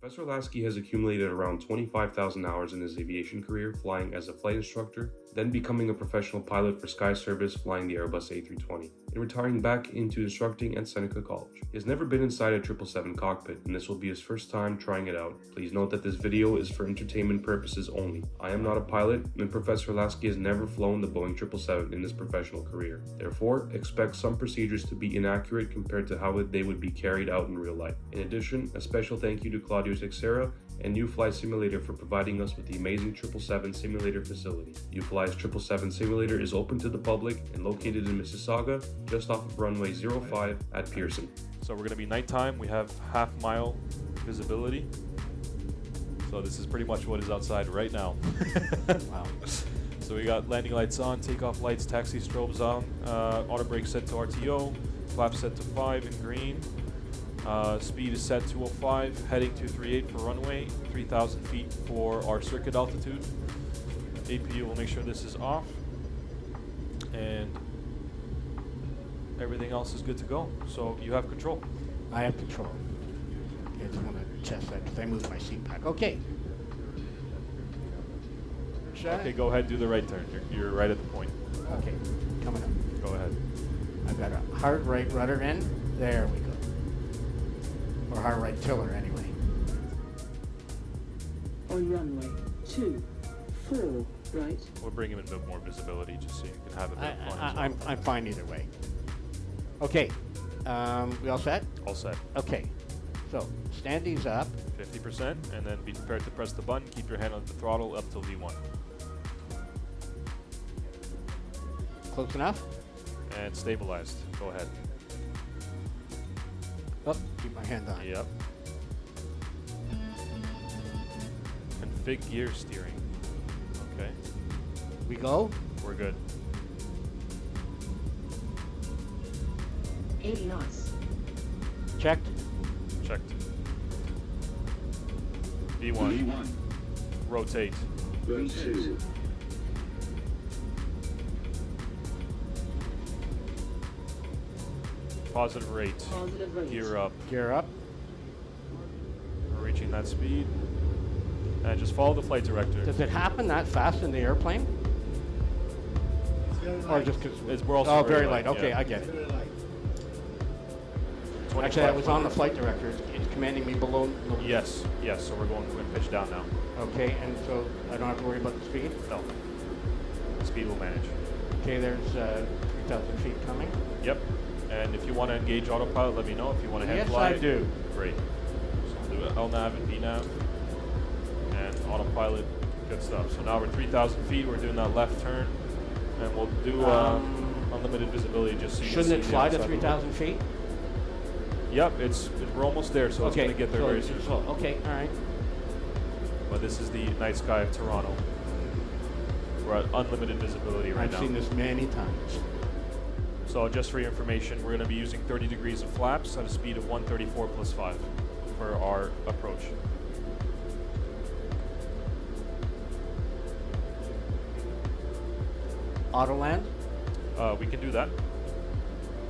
Professor Lasky has accumulated around 25,000 hours in his aviation career flying as a flight instructor, then becoming a professional pilot for Sky Service flying the Airbus A320, and retiring back into instructing at Seneca College. He has never been inside a 777 cockpit, and this will be his first time trying it out. Please note that this video is for entertainment purposes only. I am not a pilot, and Professor Lasky has never flown the Boeing 777 in his professional career. Therefore, expect some procedures to be inaccurate compared to how they would be carried out in real life. In addition, a special thank you to Claudio Teixeira and New Flight Simulator for providing us with the amazing 777 simulator facility. New Fly's 777 simulator is open to the public and located in Mississauga, just off of runway 05 at Pearson. So we're going to be nighttime. We have half-mile visibility. So this is pretty much what is outside right now. Wow. So we got landing lights on, takeoff lights, taxi strobes on, auto brake set to RTO, flap set to 5 in green. Speed is set to 205, heading 238 for runway, 3,000 feet for our circuit altitude. APU will make sure this is off, and everything else is good to go. So you have control. I have control. Okay, I just want to test that because I moved my seat back. Okay. Okay, go ahead, do the right turn. You're right at the point. Okay, coming up. Go ahead. I've got a hard right rudder in. There we go. Or hard right tiller, anyway. On runway 24, right? We'll bring him in a bit more visibility just so you can have a bit of fun as well. I'm fine either way. Okay, we all set? All set. Okay, so standings up. 50%, and then be prepared to press the button. Keep your hand on the throttle up till V1. Close enough? And stabilized. Go ahead. Oh, keep my hand on. Yep. Config gear steering. Okay. We go? We're good. 80 knots. Checked? Checked. V1. Rotate. V2. Positive rate. Positive rate. Gear up. Gear up. We're reaching that speed. And just follow the flight director. Does it happen that fast in the airplane? Or just because We're also very light. Okay, yeah. I get it. 25 Actually, I was on the flight director. It's commanding me below. Yes, so we're going to pitch down now. Okay, and so I don't have to worry about the speed? No. Speed will manage. Okay, there's 3,000 feet coming. Yep. And if you want to engage autopilot, let me know. If you want to hand fly, Yes, I do. Great. So we'll do LNAV and VNAV and autopilot. Good stuff. So now we're 3,000 feet. We're doing that left turn, and we'll do unlimited visibility just so you can see. Shouldn't it fly to the outside 3,000 feet? Yep, we're almost there, so it's going to get there very soon. Okay, all right. But this is the night sky of Toronto. We're at unlimited visibility right now. I've seen this many times. So just for your information, we're going to be using 30 degrees of flaps at a speed of 134 plus 5 for our approach. Autoland? We can do that.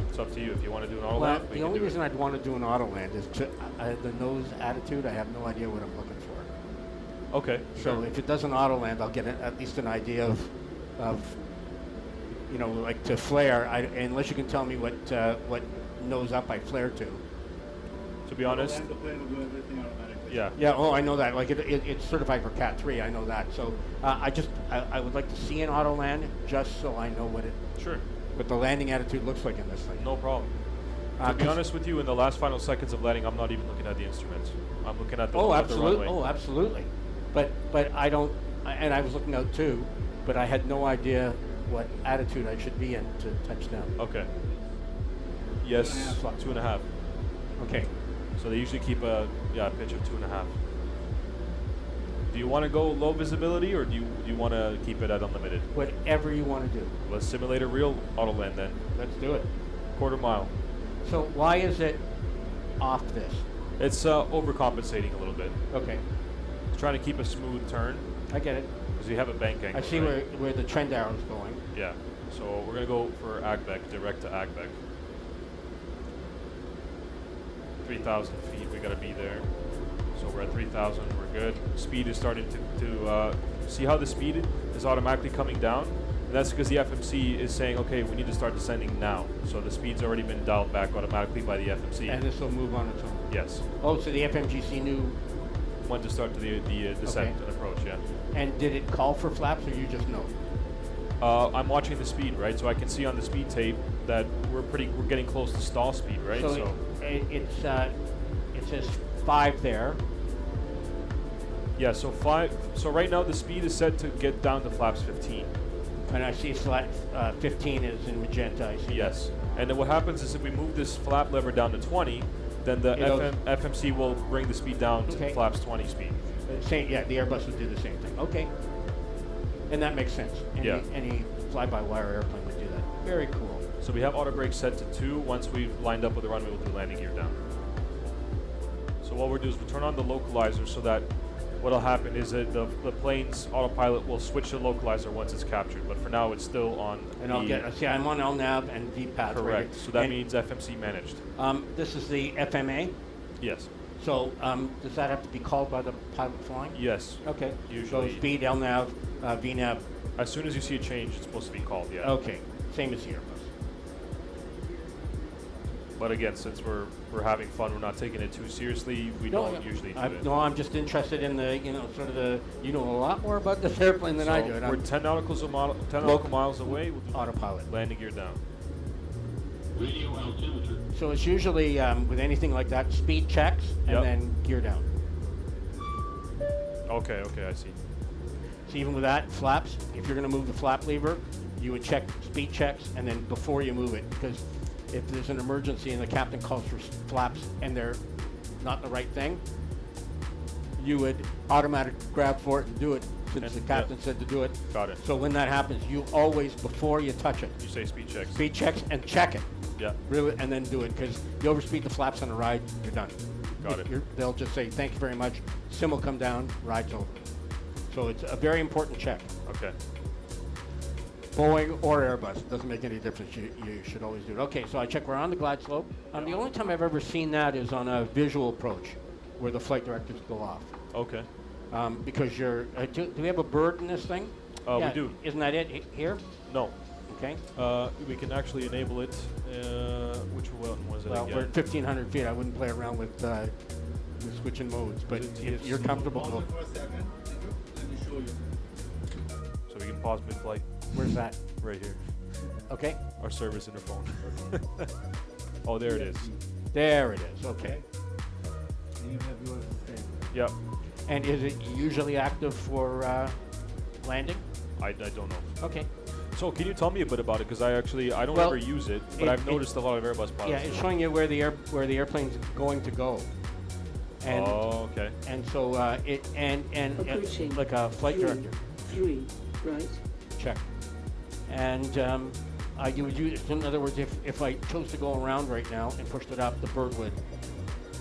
It's up to you. If you want to do an Autoland, Well, we the can only do reason it. I'd want to do an Autoland is the nose attitude. I have no idea what I'm looking for. Okay. So sure. if it does an Autoland, I'll get at least an idea of you know, like to flare. Unless you can tell me what nose up I flare to. To be honest, The plane will do everything automatically. yeah. Yeah. Oh, I know that. Like it's certified for Cat 3. I know that. So I would like to see an Autoland just so I know what Sure. what the landing attitude looks like in this thing. No problem. To be honest with you, in the last final seconds of landing, I'm not even looking at the instruments. I'm looking at the Oh, the absolutely. runway. Oh, absolutely. But I don't. And I was looking out too, but I had no idea what attitude I should be in to touch down. Okay. Yes, 2.5. Okay. So they usually keep a pitch of 2.5. Do you want to go low visibility, or do you want to keep it at unlimited? Whatever you want to do. Let's simulate a real Autoland then. Let's do it. Quarter mile. So why is it off this? It's overcompensating a little bit. Okay. It's trying to keep a smooth turn I get it. because you have a bank angle. I see right? where the trend arrow is going. Yeah. So we're gonna go for Agbec, direct to Agbec. 3,000 feet. We gotta be there. So we're We're at 3,000. We're good. Speed is starting to see how the speed is automatically coming down. And that's because the FMC is saying, okay, we need to start descending now. So the speed's already been dialed back automatically by the FMC. And this will move on its own. Yes. Oh, so the FMGC knew. When to start the descent and approach, yeah. And did it call for flaps, or you just know? I'm watching the speed, right? So I can see on the speed tape that we're getting close to stall speed, right? So it says 5 there. Yeah, so 5. So right now the speed is set to get down to flaps 15. And I see flat 15 is in magenta. I see. Yes. And then what happens is if we move this flap lever down to 20, then the FMC will bring the speed down to flaps 20 speed. Yeah, the Airbus would do the same thing. Okay. And that makes sense. Any fly-by-wire airplane would do that. Very cool. So we have auto brake set to 2. Once we've lined up with the runway, we'll do landing gear down. So what we'll do is we'll turn on the localizer so that what'll happen is that the plane's autopilot will switch to localizer once it's captured. But for now, it's still on. And I'm on LNAV and VPATH. Correct. Right. So that means FMC managed. This is the FMA. Yes. So does that have to be called by the pilot flying? Yes. Okay. Usually. So speed, LNAV, VNAV. As soon as you see a change, it's supposed to be called, yeah. Okay. Same as the Airbus. But again, since we're having fun, we're not taking it too seriously. We don't usually do it. No, I'm just interested in the, sort of the, you know a lot more about this airplane than I do. We're 10 nautical miles away. We'll do autopilot. Landing gear down. Radio altimeter. So it's usually, with anything like that, speed checks and then gear down. Okay, I see. So even with that, flaps, if you're going to move the flap lever, you would check speed checks and then before you move it, because if there's an emergency and the captain calls for flaps and they're not the right thing, you would automatically grab for it and do it since the captain said to do it. Got it. So when that happens, you always, before you touch it, You say speed checks. speed checks and check it. Yeah. Really, and then do it, because you overspeed the flaps on a ride, you're done. Got it. They'll just say, thank you very much, sim will come down, ride's over. So it's a very important check. Okay. Boeing or Airbus, doesn't make any difference. You should always do it. Okay, so I check we're on the glide slope. The only time I've ever seen that is on a visual approach, where the flight directives go off. Okay. Because you're. Do we have a bird in this thing? We do. Isn't that it here? No. Okay. We can actually enable it. Which one was it Well, again? we're at 1,500 feet. I wouldn't play around with switching modes, but if you're comfortable. Hold on for a second. Let me show you. So we can pause mid-flight. Where's that? Right here. Okay. Our service interphone. Oh, there it is. There it is. Okay. And you have yours the same. Yep. And is it usually active for landing? I don't know. Okay. So can you tell me a bit about it? Because I don't Well, ever use it, but I've noticed a lot of Airbus pilots. Yeah, it's showing you where the airplane's going to go. And okay. and so Approaching. like a flight director 3, right. check. And you would use, in other words, if I chose to go around right now and pushed it up, the bird would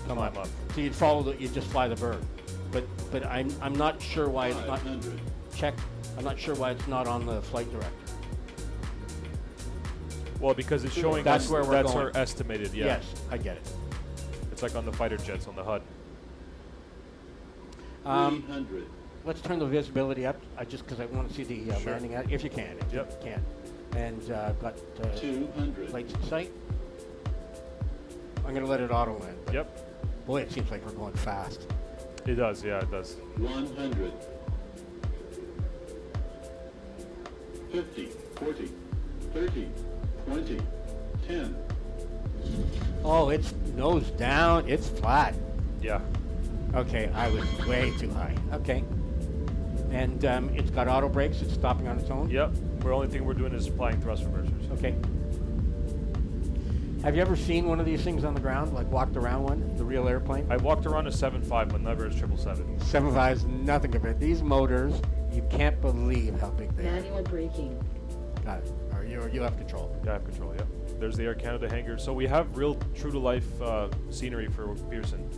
come up. So you'd you'd just fly the bird. But I'm not sure why it's not 500. checked. I'm not sure why it's not on the flight director. Well, because it's showing That's us where we're that's going. our estimated, yeah. Yes, I get it. It's like on the fighter jets on the HUD. 300. Let's turn the visibility up, just because I want to see the Sure. landing at, if you can. If Yep. you can. And I've got 200. lights in sight. I'm going to let it auto land. but Yep. Boy, it seems like we're going fast. It does, yeah, it does. 100. 50, 40, 30, 20, 10. Oh, it's nose down. It's flat. Yeah. Okay, I was way too high. Okay. And it's got auto brakes. It's stopping on its own. Yep. The only thing we're doing is applying thrust reversers. Okay. Have you ever seen one of these things on the ground, like walked around one, the real airplane? I walked around a 7.5, but never a 777. 7.5 is nothing compared. These motors, you can't believe how big they are. Manual braking. Got it. Or you have control. Yeah, I have control, yep. There's the Air Canada hangar. So we have real true-to-life scenery for Pearson.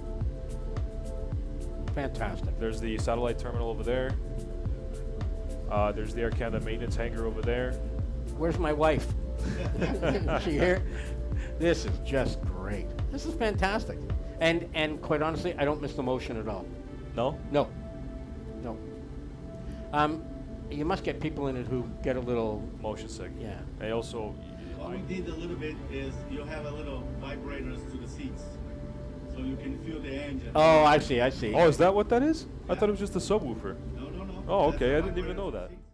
Fantastic. There's the satellite terminal over there. There's the Air Canada maintenance hangar over there. Where's my wife? Is she here? This is just great. This is fantastic. And quite honestly, I don't miss the motion at all. No? No. No. You must get people in it who get a little, Motion sick. yeah. I also. What we did a little bit is you have a little vibrators to the seats, so you can feel the engine. Oh, I see, I see. Oh, is that what that is? I thought it was just a subwoofer. No, no, no. Oh, That's okay. the I didn't even vibrator know to the that. seat.